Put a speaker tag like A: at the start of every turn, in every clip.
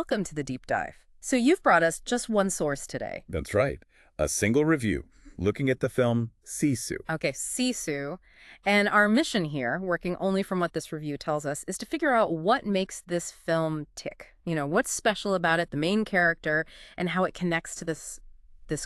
A: Welcome to the deep dive. So you've brought us just one source today.
B: That's right. A single review, looking at the film Sisu.
A: Okay, Sisu. And our mission here, working only from what this review tells us, is to figure out what makes this film tick. You know, what's special about it, the main character, and how it connects to this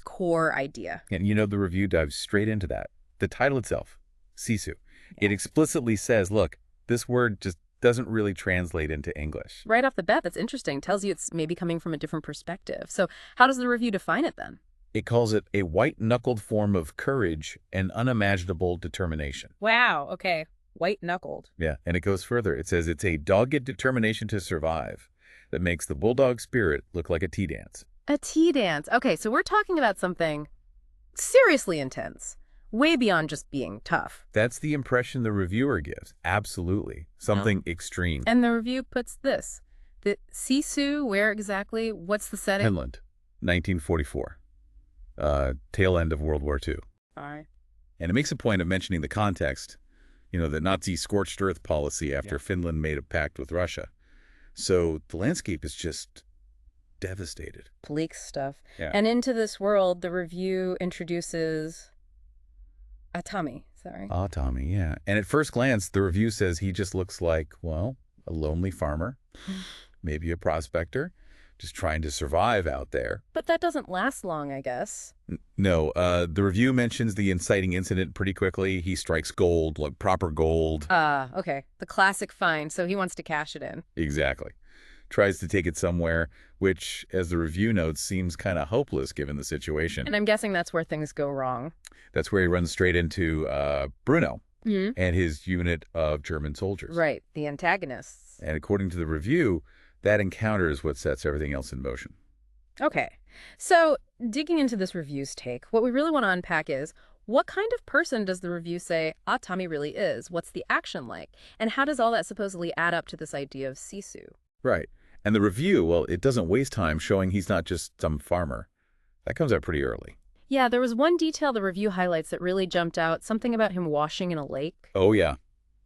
A: core idea.
B: And you know, the review dives straight into that. The title itself, Sisu. It explicitly says, look, this word just doesn't really translate into English.
A: Right off the bat, that's interesting. Tells you it's maybe coming from a different perspective. So how does the review define it then?
B: It calls it a white-knuckled form of courage and unimaginable determination.
A: Wow, okay. White-knuckled.
B: Yeah, and it goes further. It says it's a dogged determination to survive that makes the bulldog spirit look like a tea dance.
A: A tea dance. Okay, so we're talking about something seriously intense, way beyond just being tough.
B: That's the impression the reviewer gives. Absolutely. Something extreme.
A: And the review puts this. The Sisu, where exactly? What's the setting?
B: Finland, 1944. Tail end of World War II.
A: All right.
B: And it makes a point of mentioning the context, you know, the Nazi scorched-earth policy after Finland made a pact with Russia. So the landscape is just devastated.
A: Bleak stuff.
B: Yeah.
A: And into this world, the review introduces Tommy. Sorry.
B: Tommy, yeah. And at first glance, the review says he just looks like, well, a lonely farmer, maybe a prospector, just trying to survive out there.
A: But that doesn't last long, I guess.
B: No, the review mentions the inciting incident pretty quickly. He strikes gold, like proper gold.
A: Okay. The classic find, so he wants to cash it in.
B: Exactly. Tries to take it somewhere, which, as the review notes, seems kind of hopeless given the situation.
A: And I'm guessing that's where things go wrong.
B: That's where he runs straight into Bruno and his unit of German soldiers.
A: Right, the antagonists.
B: And according to the review, that encounter is what sets everything else in motion.
A: Okay, so digging into this review's take, what we really want to unpack is, what kind of person does the review say Tommy really is? What's the action like? And how does all that supposedly add up to this idea of Sisu?
B: Right. And the review, well, it doesn't waste time showing he's not just some farmer. That comes out pretty early.
A: Yeah, there was one detail the review highlights that really jumped out, something about him washing in a lake.
B: Oh, yeah,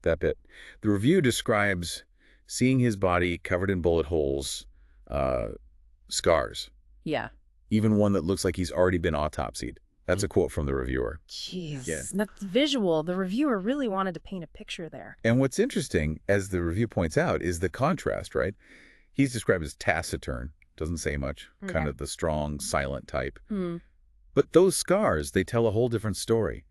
B: that bit. The review describes seeing his body covered in bullet holes, scars.
A: Yeah.
B: Even one that looks like he's already been autopsied. That's a quote from the reviewer.
A: Jeez,
B: Yeah.
A: That's visual. The reviewer really wanted to paint a picture there.
B: And what's interesting, as the review points out, is the contrast, right? He's described as taciturn, doesn't say much, kind of the strong, silent type. But those scars, they tell a whole different story.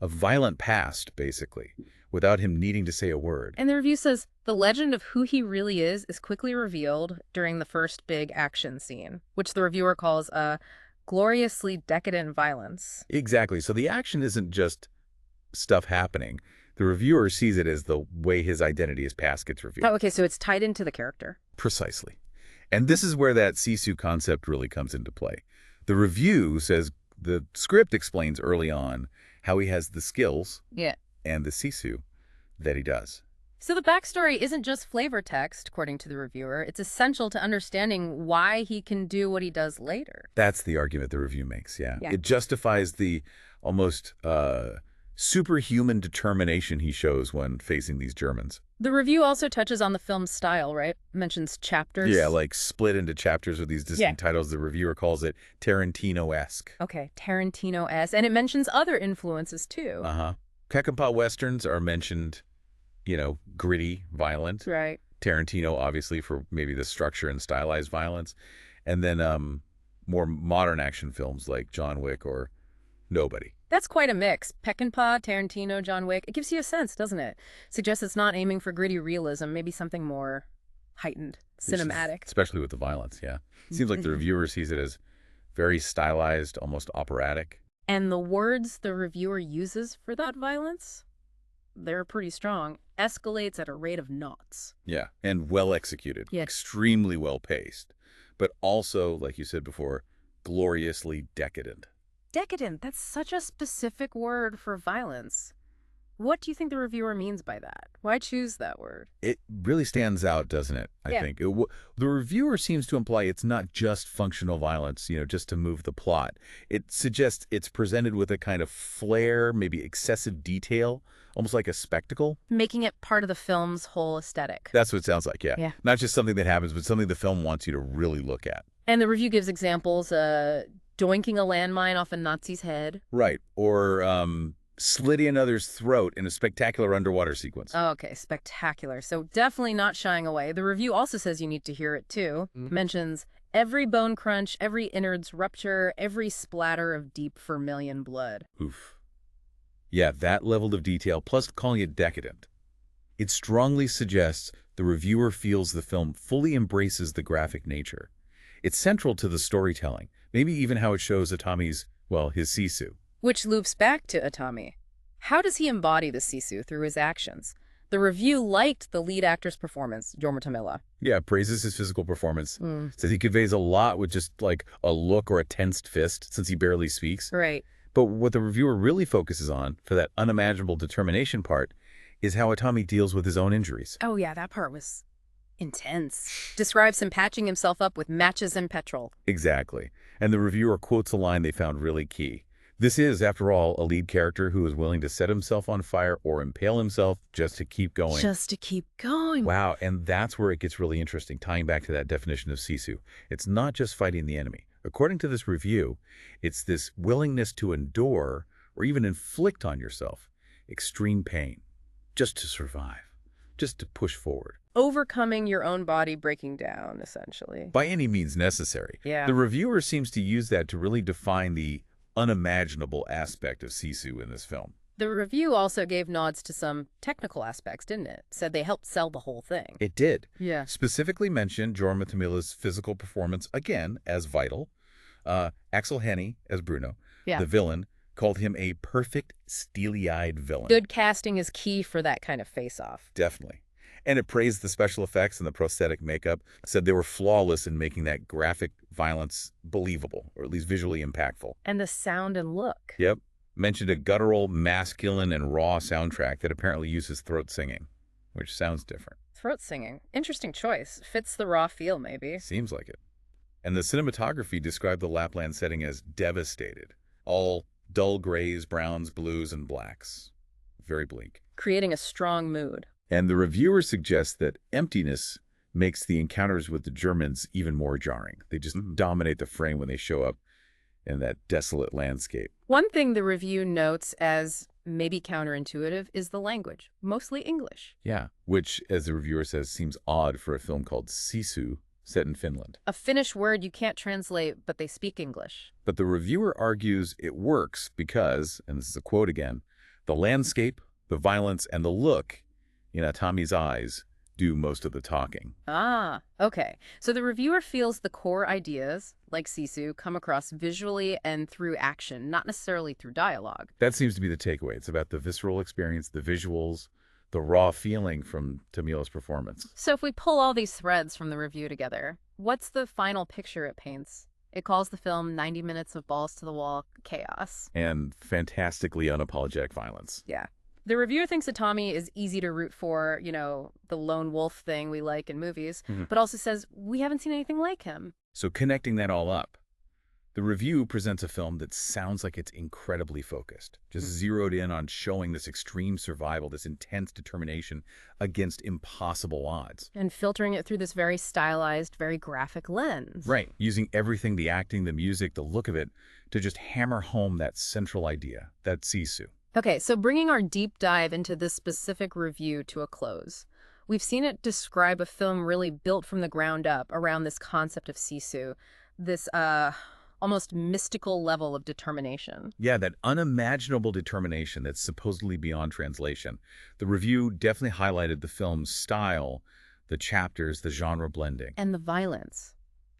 B: A violent past, basically, without him needing to say a word.
A: And the review says the legend of who he really is quickly revealed during the first big action scene, which the reviewer calls a gloriously decadent violence.
B: Exactly. So the action isn't just stuff happening. The reviewer sees it as the way his identity as past gets revealed.
A: Oh, okay, so it's tied into the character.
B: Precisely. And this is where that Sisu concept really comes into play. The review says the script explains early on how he has the skills and the Sisu that he does.
A: So the backstory isn't just flavor text, according to the reviewer. It's essential to understanding why he can do what he does later.
B: That's the argument the review makes, yeah. It justifies the almost superhuman determination he shows when facing these Germans.
A: The review also touches on the film's style, right? Mentions chapters.
B: Yeah, like split into chapters with these distinct titles. The reviewer calls it Tarantino-esque.
A: Okay, Tarantino-esque. And it mentions other influences, too.
B: Peckinpah Westerns are mentioned, you know, gritty, violent.
A: Right.
B: Tarantino, obviously, for maybe the structure and stylized violence. And then more modern action films like John Wick or Nobody.
A: That's quite a mix. Peckinpah, Tarantino, John Wick. It gives you a sense, doesn't it? Suggests it's not aiming for gritty realism, maybe something more heightened, cinematic.
B: Especially with the violence, yeah. It seems like the reviewer sees it as very stylized, almost operatic.
A: And the words the reviewer uses for that violence, they're pretty strong. Escalates at a rate of knots.
B: Yeah, and well executed.
A: Yeah.
B: Extremely well paced. But also, like you said before, gloriously decadent.
A: Decadent, that's such a specific word for violence. What do you think the reviewer means by that? Why choose that word?
B: It really stands out, doesn't it? I think. The reviewer seems to imply it's not just functional violence, just to move the plot. It suggests it's presented with a kind of flair, maybe excessive detail, almost like a spectacle.
A: Making it part of the film's whole aesthetic.
B: That's what it sounds like, yeah.
A: Yeah.
B: Not just something that happens, but something the film wants you to really look at.
A: And the review gives examples, doinking a landmine off a Nazi's head.
B: Right. Or slitting another's throat in a spectacular underwater sequence.
A: Oh, okay, spectacular. So definitely not shying away. The review also says you need to hear it too. Mentions every bone crunch, every innards rupture, every splatter of deep vermilion blood.
B: Oof. Yeah, that level of detail, plus calling it decadent. It strongly suggests the reviewer feels the film fully embraces the graphic nature. It's central to the storytelling, maybe even how it shows Atami's, his Sisu.
A: Which loops back to Atami. How does he embody the Sisu through his actions? The review liked the lead actor's performance, Jorma Tommila.
B: Yeah, praises his physical performance. Says he conveys a lot with just like a look or a tensed fist, since he barely speaks.
A: Right.
B: But what the reviewer really focuses on, for that unimaginable determination part, is how Atami deals with his own injuries.
A: Oh yeah, that part was intense. Describes him patching himself up with matches and petrol.
B: Exactly. And the reviewer quotes a line they found really key. This is, after all, a lead character who is willing to set himself on fire or impale himself just to keep going.
A: Just to keep going.
B: Wow, and that's where it gets really interesting, tying back to that definition of Sisu. It's not just fighting the enemy. According to this review, it's this willingness to endure or even inflict on yourself extreme pain just to survive, just to push forward.
A: Overcoming your own body breaking down, essentially.
B: By any means necessary.
A: Yeah.
B: The reviewer seems to use that to really define the unimaginable aspect of Sisu in this film.
A: The review also gave nods to some technical aspects, didn't it? Said they helped sell the whole thing.
B: It did.
A: Yeah.
B: Specifically mentioned Jorma Tommila's physical performance, again, as vital. Axel Henny, as Bruno, the villain, called him a perfect, steely-eyed villain.
A: Good casting is key for that kind of face-off.
B: Definitely. And it praised the special effects and the prosthetic makeup, said they were flawless in making that graphic violence believable, or at least visually impactful.
A: And the sound and look.
B: Yep. Mentioned a guttural, masculine, and raw soundtrack that apparently uses throat singing, which sounds different.
A: Throat singing. Interesting choice. Fits the raw feel, maybe.
B: Seems like it. And the cinematography described the Lapland setting as devastated. All dull grays, browns, blues, and blacks. Very bleak.
A: Creating a strong mood.
B: And the reviewer suggests that emptiness makes the encounters with the Germans even more jarring. They just dominate the frame when they show up in that desolate landscape.
A: One thing the review notes as maybe counterintuitive is the language, mostly English.
B: Yeah, which, as the reviewer says, seems odd for a film called Sisu, set in Finland.
A: A Finnish word you can't translate, but they speak English.
B: But the reviewer argues it works because, and this is a quote again, the landscape, the violence, and the look in Atami's eyes do most of the talking.
A: Ah, okay. So the reviewer feels the core ideas, like Sisu, come across visually and through action, not necessarily through dialogue.
B: That seems to be the takeaway. It's about the visceral experience, the visuals, the raw feeling from Tommila's performance.
A: So if we pull all these threads from the review together, what's the final picture it paints? It calls the film 90 minutes of balls-to-the-wall chaos.
B: And fantastically unapologetic violence.
A: Yeah. The reviewer thinks Atami is easy to root for, the lone wolf thing we like in movies, but also says we haven't seen anything like him.
B: So connecting that all up, the review presents a film that sounds like it's incredibly focused, just zeroed in on showing this extreme survival, this intense determination against impossible odds.
A: And filtering it through this very stylized, very graphic lens.
B: Right, using everything, the acting, the music, the look of it, to just hammer home that central idea, that Sisu.
A: Okay, so bringing our deep dive into this specific review to a close, we've seen it describe a film really built from the ground up around this concept of Sisu, this almost mystical level of determination.
B: Yeah, that unimaginable determination that's supposedly beyond translation. The review definitely highlighted the film's style, the chapters, the genre blending.
A: And the violence.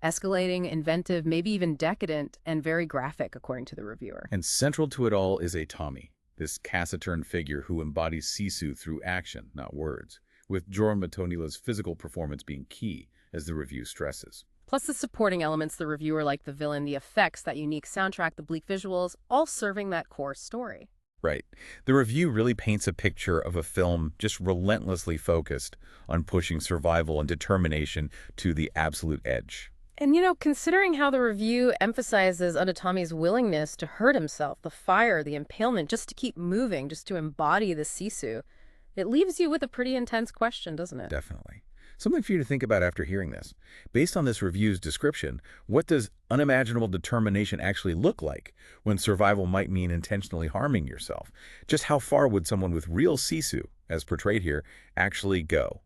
A: Escalating, inventive, maybe even decadent, and very graphic, according to the reviewer.
B: And central to it all is Atami, this taciturn figure who embodies Sisu through action, not words, with Jorma Tommila's physical performance being key, as the review stresses.
A: Plus the supporting elements the reviewer like the villain, the effects, that unique soundtrack, the bleak visuals, all serving that core story.
B: Right. The review really paints a picture of a film just relentlessly focused on pushing survival and determination to the absolute edge.
A: And, considering how the review emphasizes Onatomi's willingness to hurt himself, the fire, the impalement, just to keep moving, just to embody the Sisu, it leaves you with a pretty intense question, doesn't it?
B: Definitely. Something for you to think about after hearing this. Based on this review's description, what does unimaginable determination actually look like when survival might mean intentionally harming yourself? Just how far would someone with real Sisu, as portrayed here, actually go?